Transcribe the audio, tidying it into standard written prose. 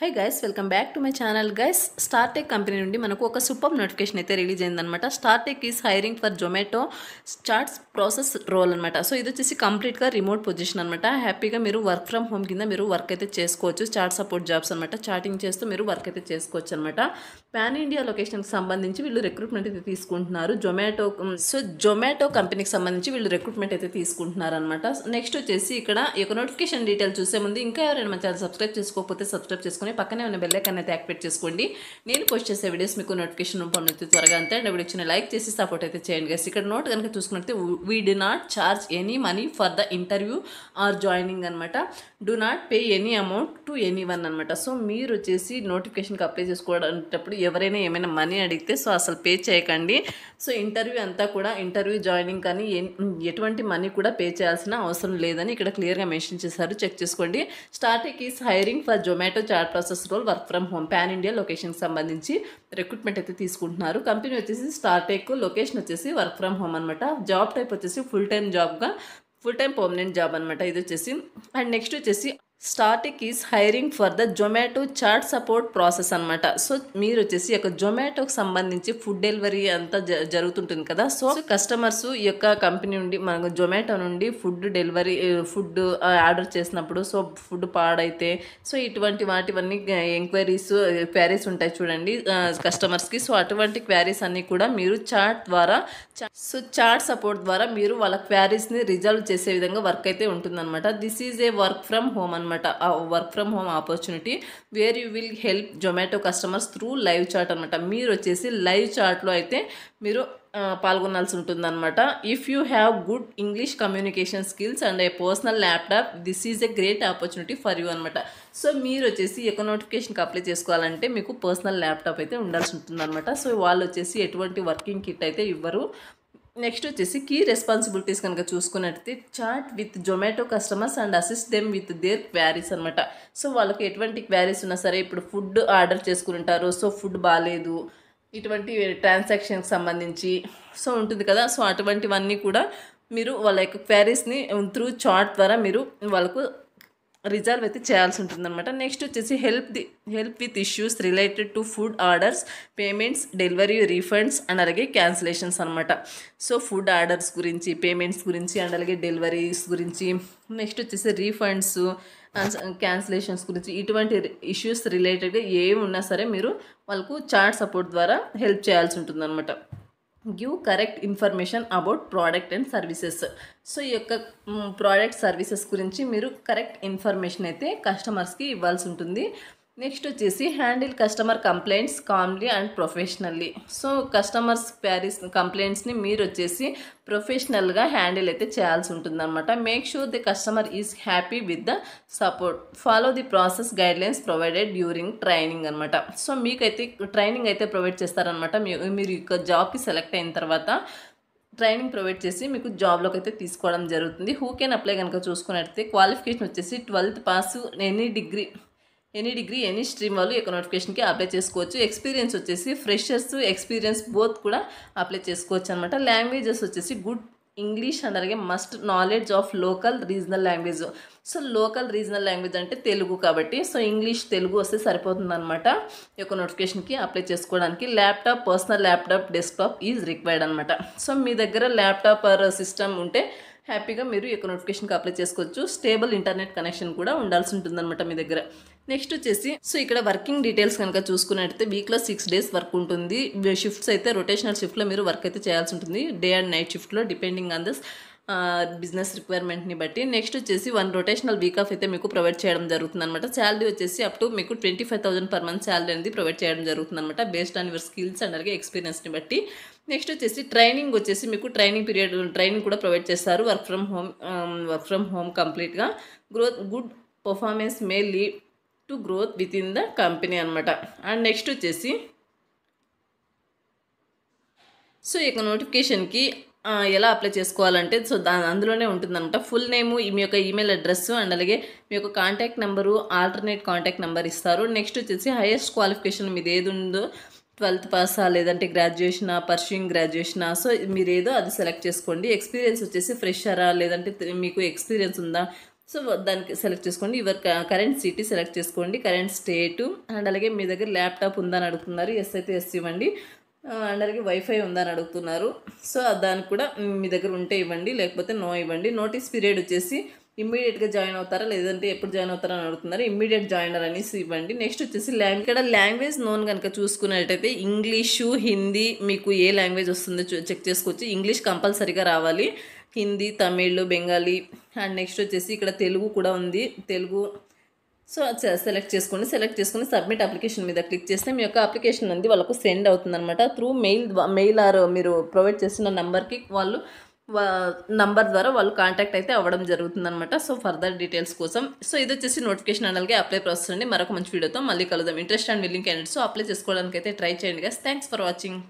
High guys, welcome back to my channel guys. Startek company నుండి మనకు ఒక super notification అయితే రిలీజ్ అయిందనమాట. Startek is hiring for Zomato chats process role అనమాట. So ఇది వచ్చేసి కంప్లీట్గా రిమోట్ పొజిషన్ అనమాట. హ్యాపీగా మీరు వర్క్ ఫ్రమ్ హోమ్ కింద మీరు వర్క్ అయితే చేసుకోవచ్చు. చాట్ సపోర్ట్ జాబ్స్ అనమాట. చాటింగ్ చేస్తూ మీరు వర్క్ అయితే చేసుకోవచ్చు అనమాట. పాన్ ఇండియా లొకేషన్కి సంబంధించి వీళ్ళు రిక్రూట్మెంట్ అయితే తీసుకుంటున్నారు. జొమాటో కంపెనీకి సంబంధించి వీళ్ళు రిక్రూట్మెంట్ అయితే తీసుకుంటున్నారు అనమాట. నెక్స్ట్ వచ్చేసి ఇక్కడ ఈ యొక్క నోటిఫికేషన్ డీటెయిల్ చూసే ముందు ఇంకా ఎవరైనా మన ఛానల్ సబ్స్క్రైబ్ చేసుకోకపోతే సబ్స్క్రైబ్ చేసుకుని పక్కనే ఉన్న బెల్ ఐకాన్ అయితే యాక్టివేట్ చేసుకోండి. నేను పోస్ట్ చేసే వీడియోస్ మీకు నోటిఫికేషన్ రూపంలో త్వరగా అంతే. అండ్ వీడియో చిన్న లైక్ చేసి సపోర్ట్ అయితే చేయండి గైస్. ఇక్కడ నోట్ కనుక చూసుకున్నట్లయితే we do not charge any money for the interview or joining అనమాట. Do not pay any amount to anyone అనమాట. సో మీరు వచ్చేసి నోటిఫికేషన్కి అప్లై చేసుకోవడానికి ఎవరైనా ఏమైనా మనీ అడిగితే సో అసలు పే చేయకండి. సో ఇంటర్వ్యూ అంతా కూడా ఇంటర్వ్యూ జాయినింగ్ కానీ ఎటువంటి మనీ కూడా పే చేయాల్సిన అవసరం లేదని ఇక్కడ క్లియర్గా మెన్షన్ చేశారు. చెక్ చేసుకోండి. Startek is hiring for Zomato chat process role work from home pan India లొకేషన్కి సంబంధించి రిక్రూట్మెంట్ అయితే తీసుకుంటున్నారు. కంపెనీ వచ్చేసి స్టార్టెక్, లొకేషన్ వచ్చేసి వర్క్ ఫ్రమ్ హోమ్ అనమాట. జాబ్ టైప్ వచ్చేసి ఫుల్ టైం పర్మనెంట్ జాబ్ అనమాట ఇది వచ్చేసి. అండ్ నెక్స్ట్ వచ్చేసి Startek is hiring for the Zomato chat support process అనమాట. సో మీరు వచ్చేసి ఈ యొక్క జొమాటోకి సంబంధించి ఫుడ్ డెలివరీ అంతా జరుగుతుంటుంది కదా. సో కస్టమర్స్ ఈ యొక్క కంపెనీ నుండి మనకు జొమాటో నుండి ఫుడ్ ఆర్డర్ చేసినప్పుడు సో ఫుడ్ పాడైతే సో ఇటువంటి వాటివన్నీ క్వారీస్ ఉంటాయి చూడండి కస్టమర్స్కి. సో అటువంటి క్వారీస్ అన్నీ కూడా మీరు చాట్ సపోర్ట్ ద్వారా మీరు వాళ్ళ క్వారీస్ని రిజాల్వ్ చేసే విధంగా వర్క్ అయితే ఉంటుందన్నమాట. This is a work from home అనమాట. Work from home opportunity where you will help Zomato customers through live chat అనమాట. మీరు వచ్చేసి లైవ్ చాట్లో అయితే మీరు పాల్గొనాల్సి ఉంటుందన్నమాట. If you have good English communication skills and a personal laptop this is a great opportunity for you అనమాట. So మీరు వచ్చేసి ఈ యొక్క నోటిఫికేషన్కి అప్లై చేసుకోవాలంటే మీకు పర్సనల్ ల్యాప్టాప్ అయితే ఉండాల్సి ఉంటుందన్నమాట. సో వాళ్ళు వచ్చేసి ఎటువంటి వర్కింగ్ కిట్ అయితే ఇవ్వరు. నెక్స్ట్ వచ్చేసి కీ రెస్పాన్సిబిలిటీస్ కనుక చూసుకున్నట్టయితే chat with Zomato customers and assist them with their queries అనమాట. సో వాళ్ళకి ఎటువంటి క్వారీస్ ఉన్నా సరే, ఇప్పుడు ఫుడ్ ఆర్డర్ చేసుకుని ఉంటారు, సో ఫుడ్ బాగాలేదు, ఇటువంటి ట్రాన్సాక్షన్కి సంబంధించి సో ఉంటుంది కదా. సో అటువంటివన్నీ కూడా మీరు వాళ్ళ యొక్క క్వారీస్ని త్రూ చాట్ ద్వారా మీరు వాళ్ళకు రిజాల్వ్ అయితే చేయాల్సి ఉంటుందన్నమాట. నెక్స్ట్ వచ్చేసి help with issues related to food orders, payments, delivery, refunds and అలాగే క్యాన్సిలేషన్స్ అనమాట. సో ఫుడ్ ఆర్డర్స్ గురించి, పేమెంట్స్ గురించి అండ్ అలాగే డెలివరీస్ గురించి, నెక్స్ట్ వచ్చేసి రీఫండ్స్, క్యాన్సిలేషన్స్ గురించి ఇటువంటి ఇష్యూస్ రిలేటెడ్గా ఏమి ఉన్నా సరే మీరు వాళ్ళకు చాట్ సపోర్ట్ ద్వారా హెల్ప్ చేయాల్సి ఉంటుందన్నమాట. Give correct information about product and services. So ఈ యొక్క ప్రోడక్ట్ సర్వీసెస్ గురించి మీరు కరెక్ట్ ఇన్ఫర్మేషన్ అయితే కస్టమర్స్కి ఇవ్వాల్సి ఉంటుంది. నెక్స్ట్ వచ్చేసి handle customer complaints calmly and professionally. So customers కంప్లైంట్స్ని మీరు వచ్చేసి ప్రొఫెషనల్గా హ్యాండిల్ అయితే చేయాల్సి ఉంటుందన్నమాట. Make sure the customer is happy with the support. Follow the process guidelines provided during training అనమాట. సో మీకైతే ట్రైనింగ్ అయితే ప్రొవైడ్ చేస్తారనమాట. మీరు ఇక జాబ్కి సెలెక్ట్ అయిన తర్వాత ట్రైనింగ్ ప్రొవైడ్ చేసి మీకు జాబ్లోకి అయితే తీసుకోవడం జరుగుతుంది. హూ కెన్ అప్లై కనుక చూసుకున్నట్టయితే క్వాలిఫికేషన్ వచ్చేసి 12th pass, any degree any stream వాళ్ళు ఈ యొక్క నోటిఫికేషన్కి అప్లై చేసుకోవచ్చు. ఎక్స్పీరియన్స్ వచ్చేసి ఫ్రెషర్స్, ఎక్స్పీరియన్స్ బోత్ కూడా అప్లై చేసుకోవచ్చు అనమాట. లాంగ్వేజెస్ వచ్చేసి గుడ్ ఇంగ్లీష్ అండ్ అలాగే must knowledge of local regional language. So local regional language అంటే తెలుగు కాబట్టి సో ఇంగ్లీష్, తెలుగు వస్తే సరిపోతుంది అనమాట. ఈ యొక్క నోటిఫికేషన్కి అప్లై చేసుకోవడానికి laptop, personal laptop, desktop is required అనమాట. సో మీ దగ్గర ల్యాప్టాప్ ఆర్ సిస్టమ్ ఉంటే హ్యాపీగా మీరు ఈ యొక్క నోటిఫికేషన్కి అప్లై చేసుకోవచ్చు. స్టేబుల్ ఇంటర్నెట్ కనెక్షన్ కూడా ఉండాల్సి ఉంటుందన్నమాట మీ దగ్గర. నెక్స్ట్ వచ్చేసి సో ఇక్కడ వర్కింగ్ డీటెయిల్స్ కనుక చూసుకున్నట్టయితే వీక్లో 6 days వర్క్ ఉంటుంది. షిఫ్ట్స్ అయితే రొటేషనల్ షిఫ్ట్లో మీరు వర్క్ అయితే చేయాల్సి ఉంటుంది, డే అండ్ నైట్ షిఫ్ట్లో డిపెండింగ్ ఆన్ దిస్ బిజినెస్ రిక్వైర్మెంట్ని బట్టి. నెక్స్ట్ వచ్చేసి 1 రొటేషనల్ వీక్ ఆఫ్ అయితే మీకు ప్రొవైడ్ చేయడం జరుగుతుంది అనమాట. శాలరీ వచ్చేసి అప్ టు మీకు 25,000 per month శాలరీ అనేది ప్రొవైడ్ చేయడం జరుగుతుంది అనమాట, based on your skills and అలాగే ఎక్స్పీరియన్స్ని బట్టి. నెక్స్ట్ వచ్చేసి ట్రైనింగ్ వచ్చేసి మీకు ట్రైనింగ్ కూడా ప్రొవైడ్ చేస్తారు. వర్క్ ఫ్రమ్ హోమ్ కంప్లీట్గా. Good performance may lead to growth with in the company అనమాట. అండ్ నెక్స్ట్ వచ్చేసి సో ఈ యొక్క నోటిఫికేషన్కి ఎలా అప్లై చేసుకోవాలంటే సో అందులోనే ఉంటుందన్నమాట. ఫుల్ నేము, మీ యొక్క ఈమెయిల్ అడ్రస్ అండ్ అలాగే మీ యొక్క contact number, alternate contact number ఇస్తారు. నెక్స్ట్ వచ్చేసి హైయెస్ట్ క్వాలిఫికేషన్ మీది ఏది ఉందో, 12th పాసా లేదంటే గ్రాడ్యుయేషనా, పర్సూయింగ్ గ్రాడ్యుయేషనా, సో మీరు ఏదో అది సెలెక్ట్ చేసుకోండి. ఎక్స్పీరియన్స్ వచ్చేసి ఫ్రెషరా లేదంటే మీకు ఎక్స్పీరియన్స్ ఉందా, సో దానికి సెలెక్ట్ చేసుకోండి. యువర్ కరెంట్ సిటీ సెలెక్ట్ చేసుకోండి, కరెంట్ స్టేటు, అండ్ అలాగే మీ దగ్గర ల్యాప్టాప్ ఉందని అడుగుతున్నారు, ఎస్ అయితే ఎస్ ఇవ్వండి. అండ్ అలాగే వైఫై ఉందని అడుగుతున్నారు. సో దానికి కూడా మీ దగ్గర ఉంటే ఇవ్వండి, లేకపోతే నో ఇవ్వండి. నోటీస్ పీరియడ్ వచ్చేసి ఇమ్మీడియట్గా జాయిన్ అవుతారా లేదంటే ఎప్పుడు జాయిన్ అవుతారా అని అడుగుతున్నారు. ఇమ్మీడియట్ జాయినర్ అనేసి ఇవ్వండి. నెక్స్ట్ వచ్చేసి ఇక్కడ లాంగ్వేజ్ నోన్ కనుక చూసుకున్నట్టయితే ఇంగ్లీషు, హిందీ, మీకు ఏ లాంగ్వేజ్ వస్తుందో చెక్ చేసుకోవచ్చు. ఇంగ్లీష్ కంపల్సరీగా రావాలి, హిందీ, తమిళ్, బెంగాలీ, అండ్ నెక్స్ట్ వచ్చేసి ఇక్కడ తెలుగు కూడా ఉంది, తెలుగు. సో సెలెక్ట్ చేసుకోండి. సెలెక్ట్ చేసుకుని సబ్మిట్ అప్లికేషన్ మీద క్లిక్ చేస్తే మీ యొక్క అప్లికేషన్ అనేది వాళ్ళకు సెండ్ అవుతుందన్నమాట. త్రూ మెయిల్ ఆర్ మీరు ప్రొవైడ్ చేసిన నెంబర్కి వాళ్ళు నంబర్ ద్వారా వాళ్ళు కాంటాక్ట్ అయితే అవ్వడం జరుగుతుందన్నమాట. సో ఫర్దర్ డీటెయిల్స్ కోసం. సో ఇది వచ్చేసి నోటిఫికేషన్ అలాగే అప్లై ప్రాసెస్ అండి. మరొక మంచి వీడియోతో మళ్ళీ కలుద్దాం. Interest and willing candidates apply చేసుకోవడానికి అయితే ట్రై చేయండి గైస్. Thanks for watching.